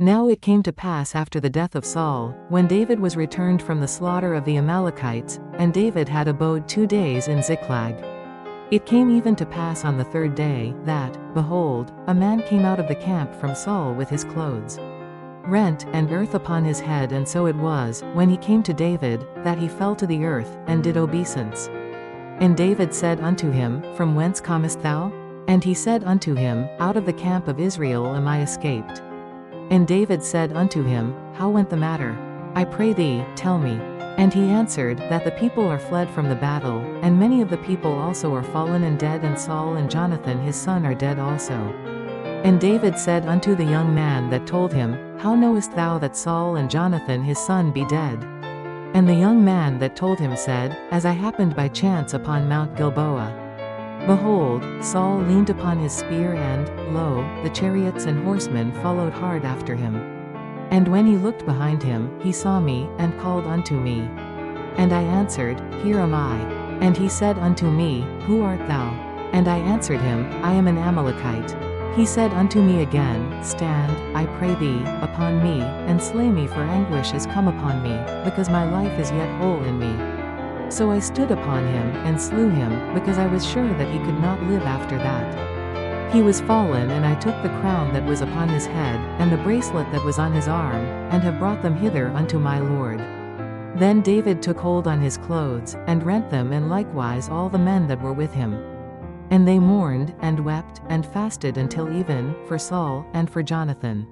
Now it came to pass after the death of Saul, when David was returned from the slaughter of the Amalekites, and David had abode 2 days in Ziklag. It came even to pass on the 3rd day, that, behold, a man came out of the camp from Saul with his clothes rent, and earth upon his head, and so it was, when he came to David, that he fell to the earth, and did obeisance. And David said unto him, From whence comest thou? And he said unto him, Out of the camp of Israel am I escaped. And David said unto him, How went the matter? I pray thee, tell me. And he answered, That the people are fled from the battle, and many of the people also are fallen and dead, and Saul and Jonathan his son are dead also. And David said unto the young man that told him, How knowest thou that Saul and Jonathan his son be dead? And the young man that told him said, As I happened by chance upon Mount Gilboa. Behold, Saul leaned upon his spear, and, lo, the chariots and horsemen followed hard after him. And when he looked behind him, he saw me, and called unto me. And I answered, Here am I. And he said unto me, Who art thou? And I answered him, I am an Amalekite. He said unto me again, Stand, I pray thee, upon me, and slay me, for anguish is come upon me, because my life is yet whole in me. So I stood upon him, and slew him, because I was sure that he could not live after that. He was fallen, and I took the crown that was upon his head, and the bracelet that was on his arm, and have brought them hither unto my Lord. Then David took hold on his clothes, and rent them, and likewise all the men that were with him. And they mourned, and wept, and fasted until even, for Saul, and for Jonathan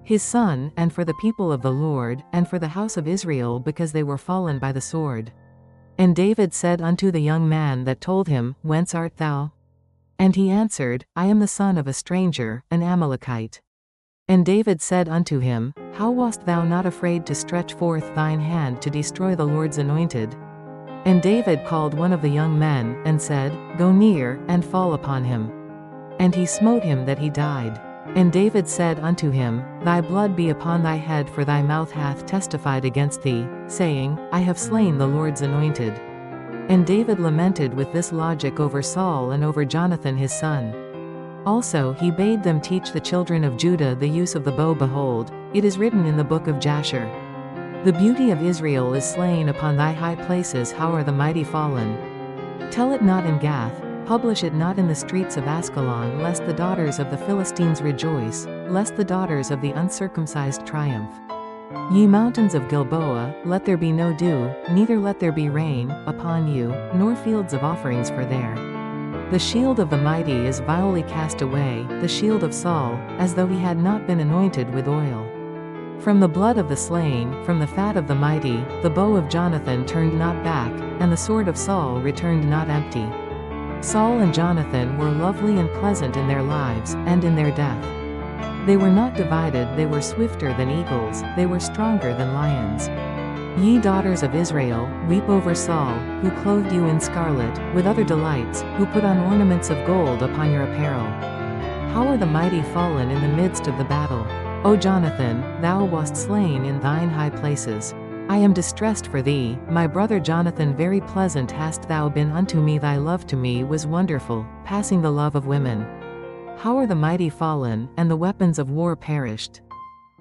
his son, and for the people of the Lord, and for the house of Israel, because they were fallen by the sword. And David said unto the young man that told him, Whence art thou? And he answered, I am the son of a stranger, an Amalekite. And David said unto him, How wast thou not afraid to stretch forth thine hand to destroy the Lord's anointed? And David called one of the young men, and said, Go near, and fall upon him. And he smote him that he died. And David said unto him, Thy blood be upon thy head, for thy mouth hath testified against thee, saying, I have slain the Lord's anointed. And David lamented with this logic over Saul and over Jonathan his son. Also he bade them teach the children of Judah the use of the bow. Behold, it is written in the book of Jasher, The beauty of Israel is slain upon thy high places. How are the mighty fallen? Tell it not in Gath, publish it not in the streets of Askelon, lest the daughters of the Philistines rejoice, lest the daughters of the uncircumcised triumph. Ye mountains of Gilboa, let there be no dew, neither let there be rain, upon you, nor fields of offerings, for there the shield of the mighty is vilely cast away, the shield of Saul, as though he had not been anointed with oil. From the blood of the slain, from the fat of the mighty, the bow of Jonathan turned not back, and the sword of Saul returned not empty. Saul and Jonathan were lovely and pleasant in their lives, and in their death. They were not divided, they were swifter than eagles, they were stronger than lions. Ye daughters of Israel, weep over Saul, who clothed you in scarlet, with other delights, who put on ornaments of gold upon your apparel. How are the mighty fallen in the midst of the battle? O Jonathan, thou wast slain in thine high places. I am distressed for thee, my brother Jonathan. Very pleasant hast thou been unto me, thy love to me was wonderful, passing the love of women. How are the mighty fallen, and the weapons of war perished?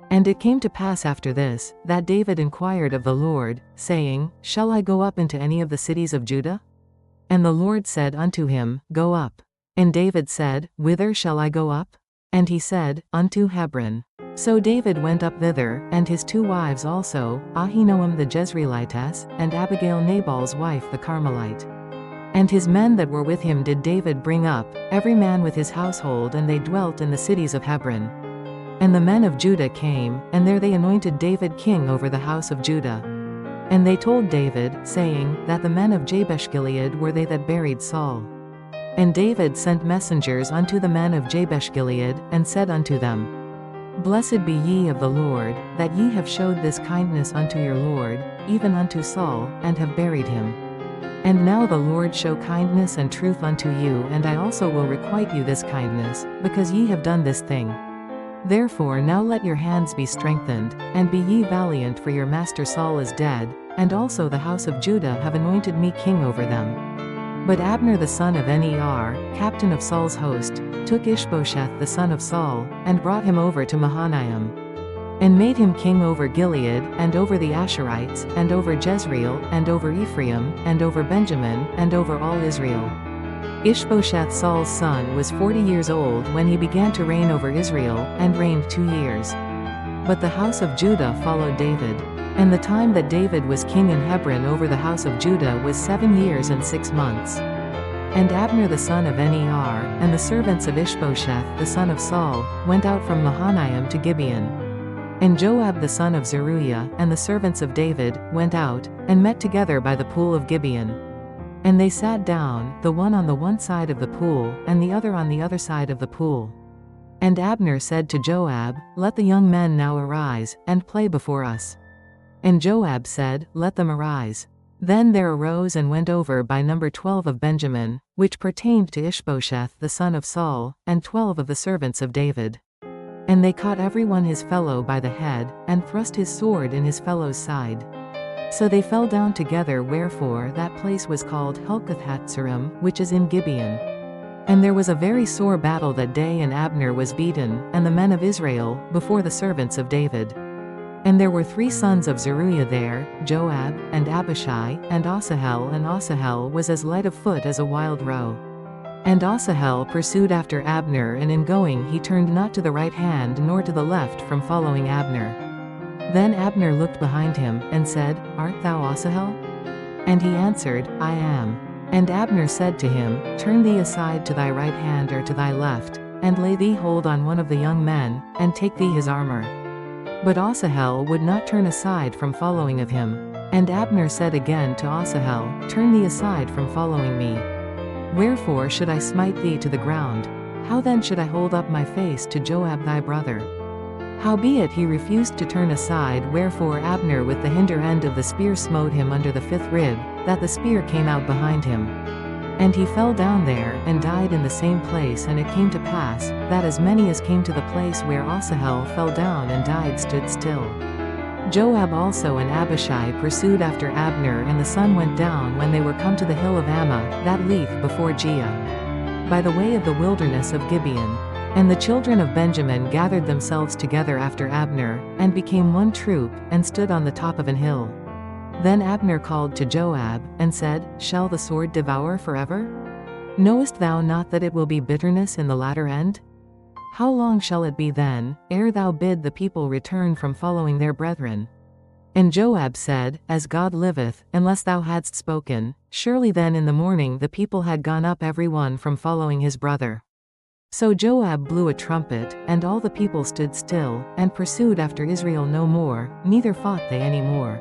And it came to pass after this, that David inquired of the Lord, saying, Shall I go up into any of the cities of Judah? And the Lord said unto him, Go up. And David said, Whither shall I go up? And he said, Unto Hebron. So David went up thither, and his 2 wives also, Ahinoam the Jezreelitess, and Abigail Nabal's wife the Carmelite. And his men that were with him did David bring up, every man with his household, and they dwelt in the cities of Hebron. And the men of Judah came, and there they anointed David king over the house of Judah. And they told David, saying, That the men of Jabesh-Gilead were they that buried Saul. And David sent messengers unto the men of Jabesh-Gilead, and said unto them, Blessed be ye of the Lord, that ye have showed this kindness unto your Lord, even unto Saul, and have buried him. And now the Lord show kindness and truth unto you, and I also will requite you this kindness, because ye have done this thing. Therefore now let your hands be strengthened, and be ye valiant, for your master Saul is dead, and also the house of Judah have anointed me king over them. But Abner the son of Ner, captain of Saul's host, took Ishbosheth the son of Saul, and brought him over to Mahanaim. and made him king over Gilead, and over the Asherites, and over Jezreel, and over Ephraim, and over Benjamin, and over all Israel. Ishbosheth Saul's son was 40 years old when he began to reign over Israel, and reigned 2 years. But the house of Judah followed David. And the time that David was king in Hebron over the house of Judah was 7 years and 6 months. And Abner the son of Ner, and the servants of Ishbosheth the son of Saul, went out from Mahanaim to Gibeon. And Joab the son of Zeruiah, and the servants of David, went out, and met together by the pool of Gibeon. And they sat down, the one on the one side of the pool, and the other on the other side of the pool. And Abner said to Joab, "Let the young men now arise, and play before us." And Joab said, "Let them arise." Then there arose and went over by number 12 of Benjamin, which pertained to Ishbosheth the son of Saul, and 12 of the servants of David. And they caught every one his fellow by the head, and thrust his sword in his fellow's side. So they fell down together, wherefore that place was called Helkath-Hatzerim, which is in Gibeon. And there was a very sore battle that day, and Abner was beaten, and the men of Israel, before the servants of David. And there were 3 sons of Zeruiah there, Joab, and Abishai, and Asahel, and Asahel was as light of foot as a wild roe. And Asahel pursued after Abner, and in going he turned not to the right hand nor to the left from following Abner. Then Abner looked behind him, and said, "Art thou Asahel?" And he answered, "I am." And Abner said to him, "Turn thee aside to thy right hand or to thy left, and lay thee hold on one of the young men, and take thee his armor." But Asahel would not turn aside from following of him. And Abner said again to Asahel, "Turn thee aside from following me. Wherefore should I smite thee to the ground? How then should I hold up my face to Joab thy brother?" Howbeit he refused to turn aside, wherefore Abner with the hinder end of the spear smote him under the 5th rib, that the spear came out behind him. And he fell down there, and died in the same place. And it came to pass, that as many as came to the place where Asahel fell down and died stood still. Joab also and Abishai pursued after Abner, and the sun went down when they were come to the hill of Ammah, that lieth before Giah, by the way of the wilderness of Gibeon. And the children of Benjamin gathered themselves together after Abner, and became one troop, and stood on the top of an hill. Then Abner called to Joab, and said, "Shall the sword devour forever? Knowest thou not that it will be bitterness in the latter end? How long shall it be then, ere thou bid the people return from following their brethren?" And Joab said, "As God liveth, unless thou hadst spoken, surely then in the morning the people had gone up every one from following his brother." So Joab blew a trumpet, and all the people stood still, and pursued after Israel no more, neither fought they any more.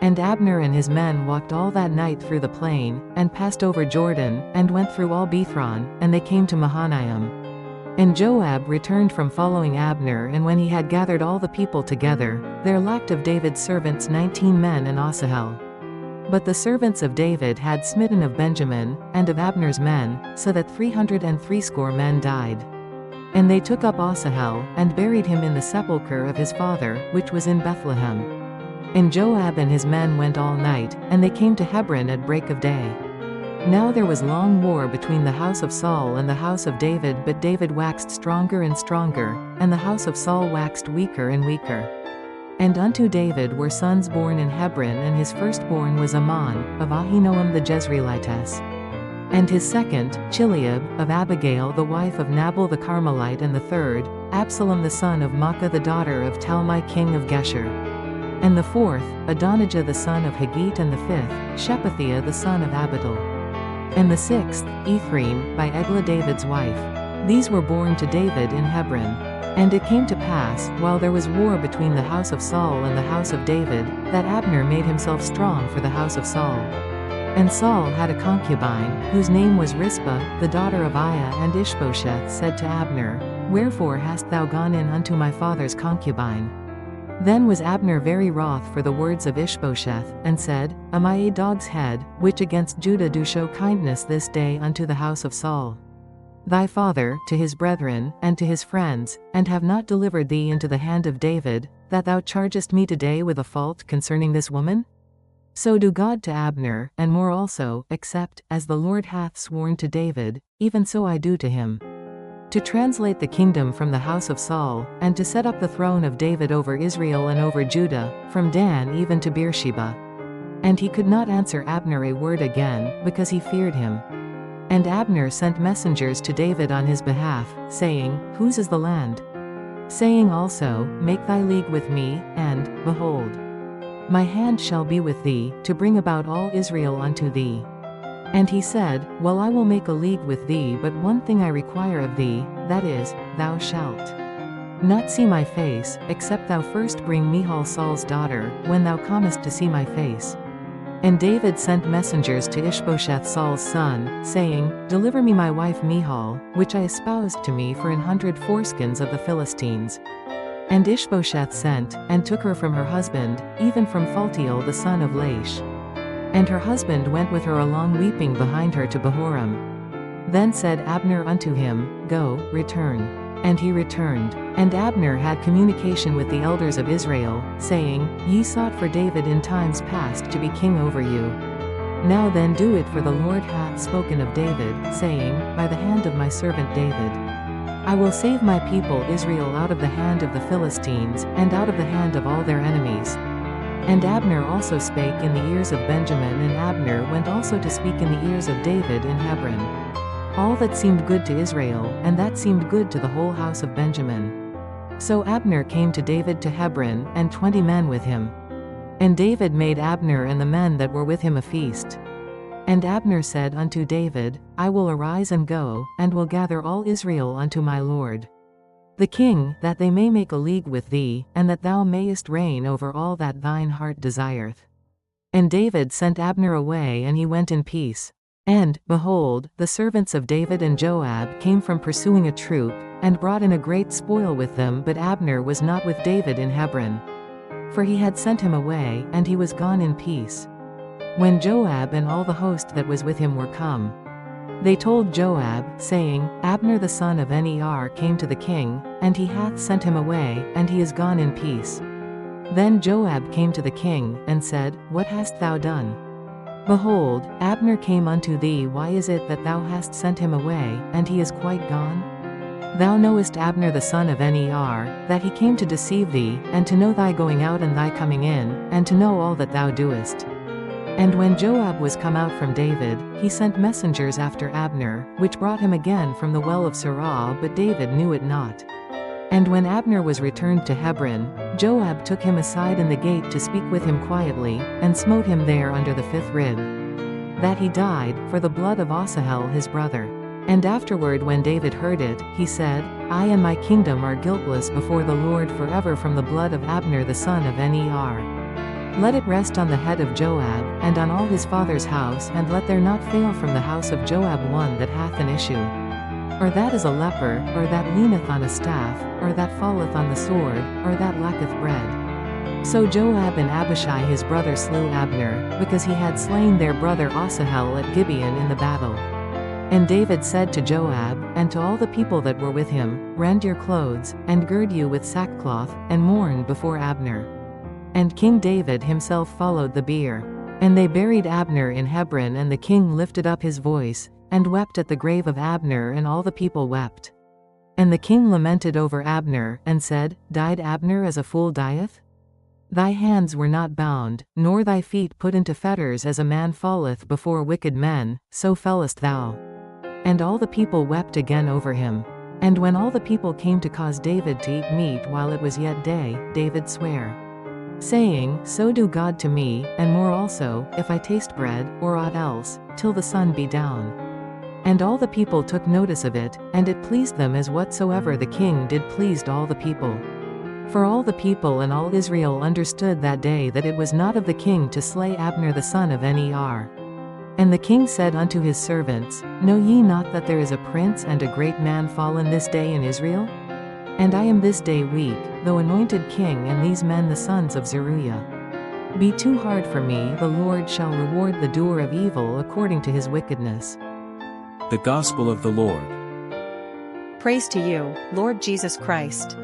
And Abner and his men walked all that night through the plain, and passed over Jordan, and went through all Bethron, and they came to Mahanaim. And Joab returned from following Abner, and when he had gathered all the people together, there lacked of David's servants 19 men and Asahel. But the servants of David had smitten of Benjamin, and of Abner's men, so that 360 men died. And they took up Asahel, and buried him in the sepulchre of his father, which was in Bethlehem. And Joab and his men went all night, and they came to Hebron at break of day. Now there was long war between the house of Saul and the house of David, but David waxed stronger and stronger, and the house of Saul waxed weaker and weaker. And unto David were sons born in Hebron, and his firstborn was Amnon, of Ahinoam the Jezreelitess. And his second, Chileab, of Abigail the wife of Nabal the Carmelite, and the third, Absalom the son of Maacah the daughter of Talmai king of Geshur. And the fourth, Adonijah the son of Haggith, and the fifth, Shephatiah the son of Abital. And the sixth, Ephraim, by Eglah David's wife. These were born to David in Hebron. And it came to pass, while there was war between the house of Saul and the house of David, that Abner made himself strong for the house of Saul. And Saul had a concubine, whose name was Rizpah, the daughter of Aiah, and Ishbosheth said to Abner, "Wherefore hast thou gone in unto my father's concubine?" Then was Abner very wroth for the words of Ishbosheth, and said, Am I a dog's head, which against Judah do show kindness this day unto the house of Saul? Thy father, to his brethren, and to his friends, and have not delivered thee into the hand of David, that thou chargest me today with a fault concerning this woman? So do God to Abner, and more also, except, as the Lord hath sworn to David, even so I do to him. to translate the kingdom from the house of Saul, and to set up the throne of David over Israel and over Judah, from Dan even to Beersheba. And he could not answer Abner a word again, because he feared him. And Abner sent messengers to David on his behalf, saying, Whose is the land? Saying also, Make thy league with me, and, behold, my hand shall be with thee, to bring about all Israel unto thee. And he said, Well, I will make a league with thee, but one thing I require of thee, that is, thou shalt not see my face, except thou first bring Michal Saul's daughter, when thou comest to see my face. And David sent messengers to Ishbosheth Saul's son, saying, Deliver me my wife Michal, which I espoused to me for 100 foreskins of the Philistines. And Ishbosheth sent, and took her from her husband, even from Phaltiel the son of Laish. And her husband went with her along weeping behind her to Bahurim. Then said Abner unto him, Go, return. And he returned. And Abner had communication with the elders of Israel, saying, Ye sought for David in times past to be king over you. Now then do it, for the Lord hath spoken of David, saying, By the hand of my servant David, I will save my people Israel out of the hand of the Philistines, and out of the hand of all their enemies. And Abner also spake in the ears of Benjamin, and Abner went also to speak in the ears of David in Hebron. All that seemed good to Israel, and that seemed good to the whole house of Benjamin. So Abner came to David to Hebron, and 20 men with him. And David made Abner and the men that were with him a feast. And Abner said unto David, I will arise and go, and will gather all Israel unto my lord the king, that they may make a league with thee, and that thou mayest reign over all that thine heart desireth. And David sent Abner away, and he went in peace. And, behold, the servants of David and Joab came from pursuing a troop, and brought in a great spoil with them, but Abner was not with David in Hebron. For he had sent him away, and he was gone in peace. When Joab and all the host that was with him were come, they told Joab, saying, Abner the son of Ner came to the king, and he hath sent him away, and he is gone in peace. Then Joab came to the king, and said, What hast thou done? Behold, Abner came unto thee. Why is it that thou hast sent him away, and he is quite gone? Thou knowest Abner the son of Ner, that he came to deceive thee, and to know thy going out and thy coming in, and to know all that thou doest. And when Joab was come out from David, he sent messengers after Abner, which brought him again from the well of Sirah, but David knew it not. And when Abner was returned to Hebron, Joab took him aside in the gate to speak with him quietly, and smote him there under the 5th rib, that he died, for the blood of Asahel his brother. And afterward when David heard it, he said, I and my kingdom are guiltless before the Lord forever from the blood of Abner the son of Ner. Let it rest on the head of Joab, and on all his father's house, and let there not fail from the house of Joab one that hath an issue, or that is a leper, or that leaneth on a staff, or that falleth on the sword, or that lacketh bread. So Joab and Abishai his brother slew Abner, because he had slain their brother Asahel at Gibeon in the battle. And David said to Joab, and to all the people that were with him, Rend your clothes, and gird you with sackcloth, and mourn before Abner. And King David himself followed the bier. And they buried Abner in Hebron, and the king lifted up his voice, and wept at the grave of Abner, and all the people wept. And the king lamented over Abner, and said, Died Abner as a fool dieth? Thy hands were not bound, nor thy feet put into fetters, as a man falleth before wicked men, so fellest thou. And all the people wept again over him. And when all the people came to cause David to eat meat while it was yet day, David sware, saying, So do God to me, and more also, if I taste bread, or aught else, till the sun be down. And all the people took notice of it, and it pleased them as whatsoever the king did pleased all the people. For all the people and all Israel understood that day that it was not of the king to slay Abner the son of Ner. And the king said unto his servants, Know ye not that there is a prince and a great man fallen this day in Israel? And I am this day weak, though anointed king, and these men the sons of Zeruiah. Be too hard for me, the Lord shall reward the doer of evil according to his wickedness. The Gospel of the Lord. Praise to you, Lord Jesus Christ.